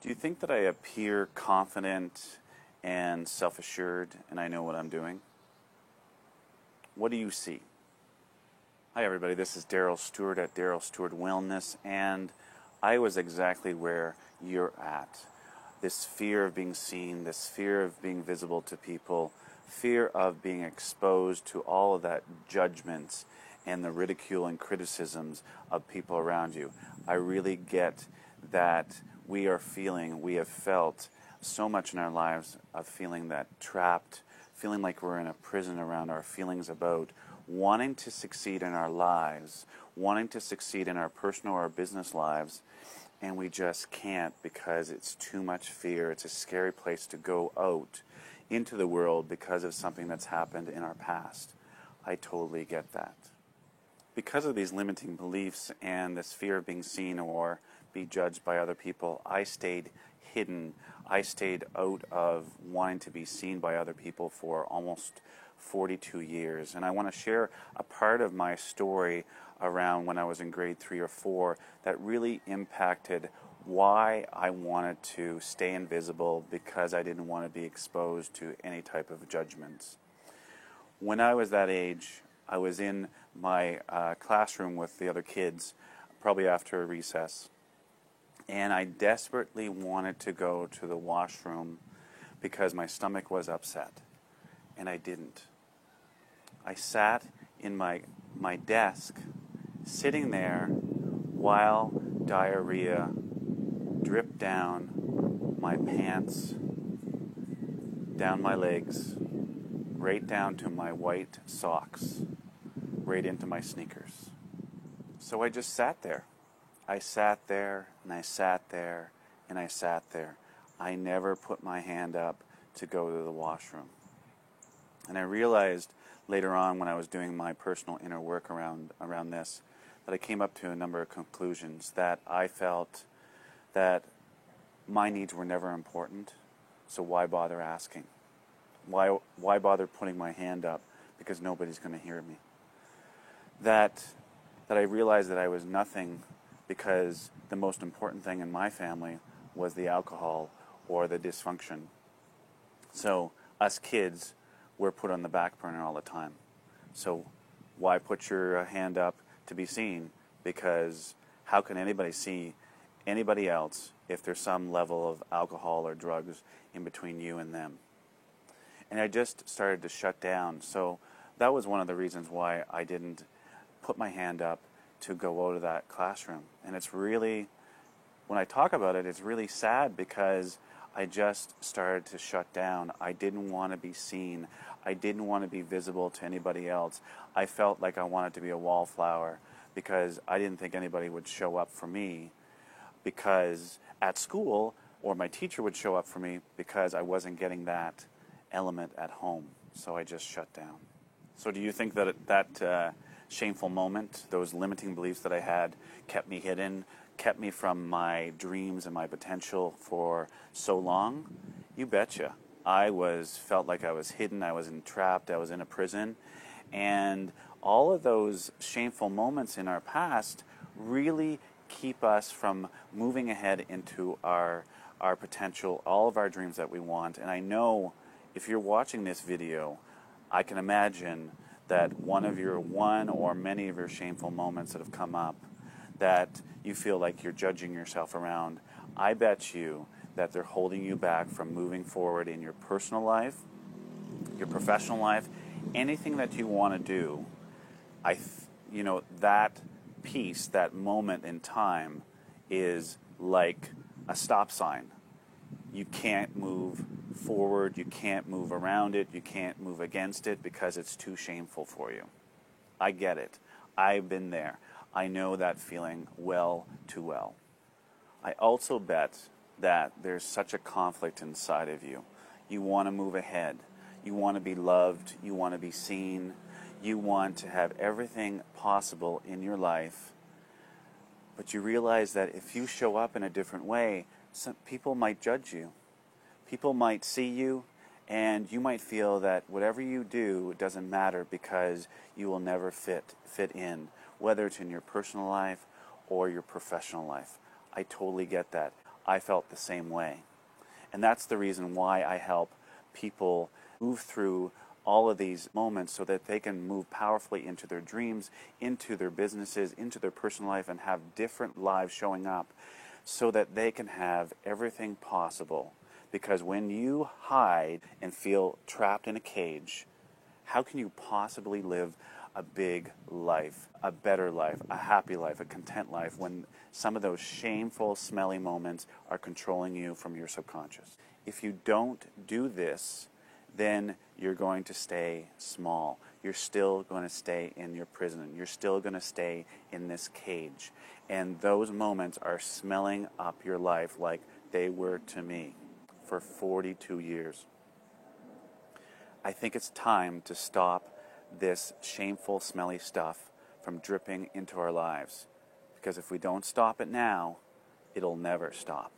Do you think that I appear confident and self-assured and I know what I'm doing? What do you see? Hi everybody, this is Daryl Stewart at Daryl Stewart Wellness, and I was exactly where you're at. This fear of being seen, this fear of being visible to people, fear of being exposed to all of that judgment and the ridicule and criticisms of people around you. I really get that we have felt so much in our lives of feeling that trapped, feeling like we're in a prison around our feelings about wanting to succeed in our lives, wanting to succeed in our personal or business lives, and we just can't because it's too much fear. It's a scary place to go out into the world because of something that's happened in our past. I totally get that. Because of these limiting beliefs and this fear of being seen or be judged by other people, I stayed hidden. I stayed out of wanting to be seen by other people for almost 42 years. And I want to share a part of my story around when I was in grade 3 or 4 that really impacted why I wanted to stay invisible, because I didn't want to be exposed to any type of judgments. When I was that age, I was in my classroom with the other kids, probably after recess, and I desperately wanted to go to the washroom because my stomach was upset, and I didn't. I sat in my desk, sitting there while diarrhea dripped down my pants, down my legs, right down to my white socks, right into my sneakers. So I just sat there. I sat there, and I sat there, and I sat there. I never put my hand up to go to the washroom. And I realized later on when I was doing my personal inner work around this, that I came up to a number of conclusions, that I felt that my needs were never important, so why bother asking? Why bother putting my hand up, because nobody's going to hear me? That I realized that I was nothing, because the most important thing in my family was the alcohol or the dysfunction. So us kids were put on the back burner all the time. So why put your hand up to be seen? Because how can anybody see anybody else if there's some level of alcohol or drugs in between you and them? And I just started to shut down. So that was one of the reasons why I didn't put my hand up to go out of that classroom. And it's really, when I talk about it, it's really sad, because I just started to shut down. I didn't want to be seen. I didn't want to be visible to anybody else. I felt like I wanted to be a wallflower, because I didn't think anybody would show up for me, because at school, or my teacher would show up for me, because I wasn't getting that element at home. So I just shut down. So do you think that shameful moment, those limiting beliefs that I had, kept me hidden, kept me from my dreams and my potential for so long? You betcha. I felt like I was hidden, I was entrapped, I was in a prison. And all of those shameful moments in our past really keep us from moving ahead into our potential, all of our dreams that we want. And I know if you're watching this video, I can imagine that one or many of your shameful moments that have come up, that you feel like you're judging yourself around, I bet you that they're holding you back from moving forward in your personal life, your professional life, anything that you want to do. That piece, that moment in time, is like a stop sign. You can't move forward, you can't move around it, you can't move against it, because it's too shameful for you. I get it. I've been there. I know that feeling well too well. I also bet that there's such a conflict inside of you. You want to move ahead. You want to be loved. You want to be seen. You want to have everything possible in your life. But you realize that if you show up in a different way, some people might judge you. People might see you, and you might feel that whatever you do doesn't matter, because you will never fit in, whether it's in your personal life or your professional life. I totally get that. I felt the same way. And that's the reason why I help people move through all of these moments so that they can move powerfully into their dreams, into their businesses, into their personal life, and have different lives showing up so that they can have everything possible. Because when you hide and feel trapped in a cage, how can you possibly live a big life, a better life, a happy life, a content life when some of those shameful, smelly moments are controlling you from your subconscious? If you don't do this, then you're going to stay small. You're still going to stay in your prison. You're still going to stay in this cage. And those moments are smelling up your life like they were to me for 42 years. I think it's time to stop this shameful, smelly stuff from dripping into our lives. Because if we don't stop it now, it'll never stop.